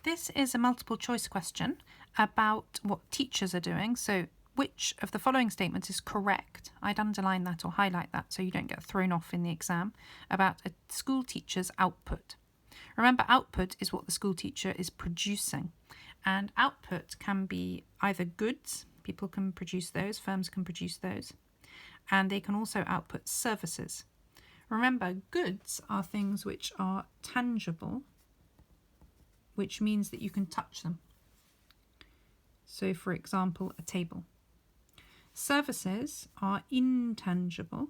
This is a multiple choice question about what teachers are doing. So which of the following statements is correct? I'd underline that or highlight that so you don't get thrown off in the exam, about a school teacher's output. Remember, output is what the school teacher is producing, and output can be either goods, people can produce those, firms can produce those, and they can also output services. Remember, goods are things which are tangible, which means that you can touch them. So, for example, a table. Services are intangible.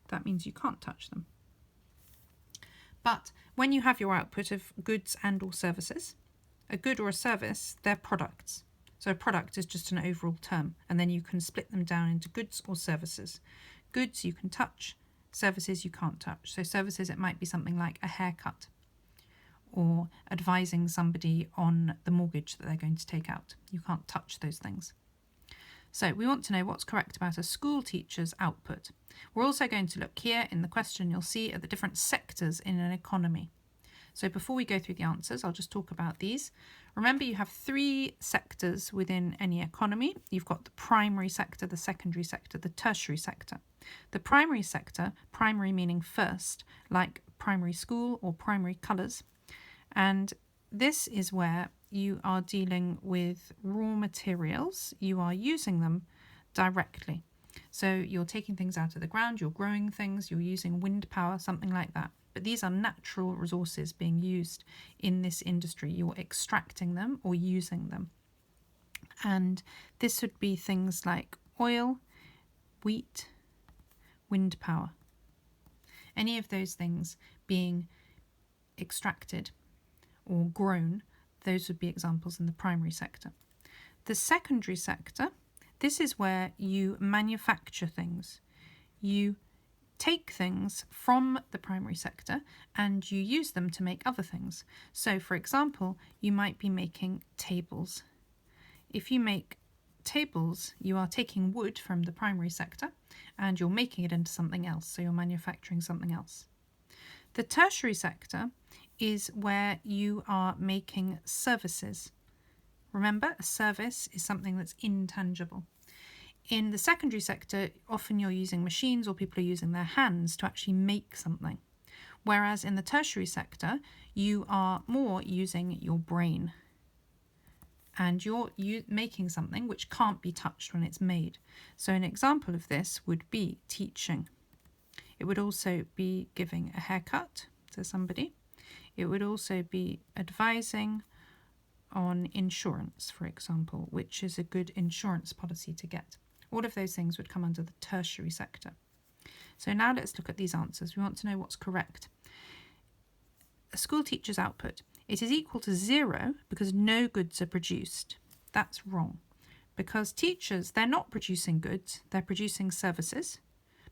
That means you can't touch them. But when you have your output of goods and or services, a good or a service, they're products. So a product is just an overall term, and then you can split them down into goods or services. Goods you can touch, services you can't touch. So services, it might be something like a haircut or advising somebody on the mortgage that they're going to take out. You can't touch those things. So we want to know what's correct about a school teacher's output. We're also going to look here in the question, you'll see at the different sectors in an economy. So before we go through the answers, I'll just talk about these. Remember, you have three sectors within any economy. You've got the primary sector, the secondary sector, the tertiary sector. The primary sector, primary meaning first, like primary school or primary colours. And this is where you are dealing with raw materials. You are using them directly. So you're taking things out of the ground, you're growing things, you're using wind power, something like that. But these are natural resources being used in this industry. You're extracting them or using them. And this would be things like oil, wheat, wind power. Any of those things being extracted or grown, those would be examples in the primary sector. The secondary sector, this is where you manufacture things. You take things from the primary sector and you use them to make other things. So, for example, you might be making tables. If you make tables, you are taking wood from the primary sector and you're making it into something else. So you're manufacturing something else. The tertiary sector is where you are making services. Remember, a service is something that's intangible. In the secondary sector, often you're using machines or people are using their hands to actually make something. Whereas in the tertiary sector, you are more using your brain. And you're making something which can't be touched when it's made. So an example of this would be teaching. It would also be giving a haircut to somebody. It would also be advising on insurance, for example, which is a good insurance policy to get. All of those things would come under the tertiary sector. So now let's look at these answers. We want to know what's correct. A school teacher's output. It is equal to 0 because no goods are produced. That's wrong. Because teachers, they're not producing goods, they're producing services.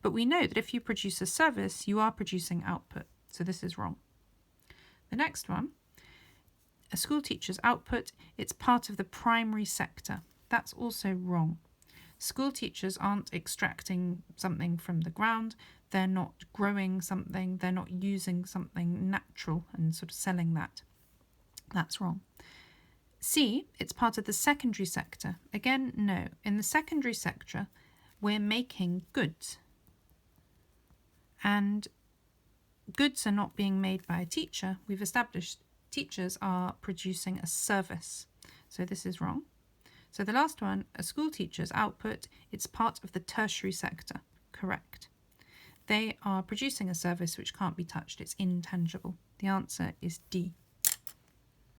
But we know that if you produce a service, you are producing output. So this is wrong. The next one, a school teacher's output, it's part of the primary sector. That's also wrong. School teachers aren't extracting something from the ground, they're not growing something, they're not using something natural and sort of selling that. That's wrong. C, it's part of the secondary sector. Again, no. In the secondary sector, we're making goods. And goods are not being made by a teacher. We've established teachers are producing a service. So this is wrong. So the last one, a school teacher's output, it's part of the tertiary sector. Correct. They are producing a service which can't be touched. It's intangible. The answer is D.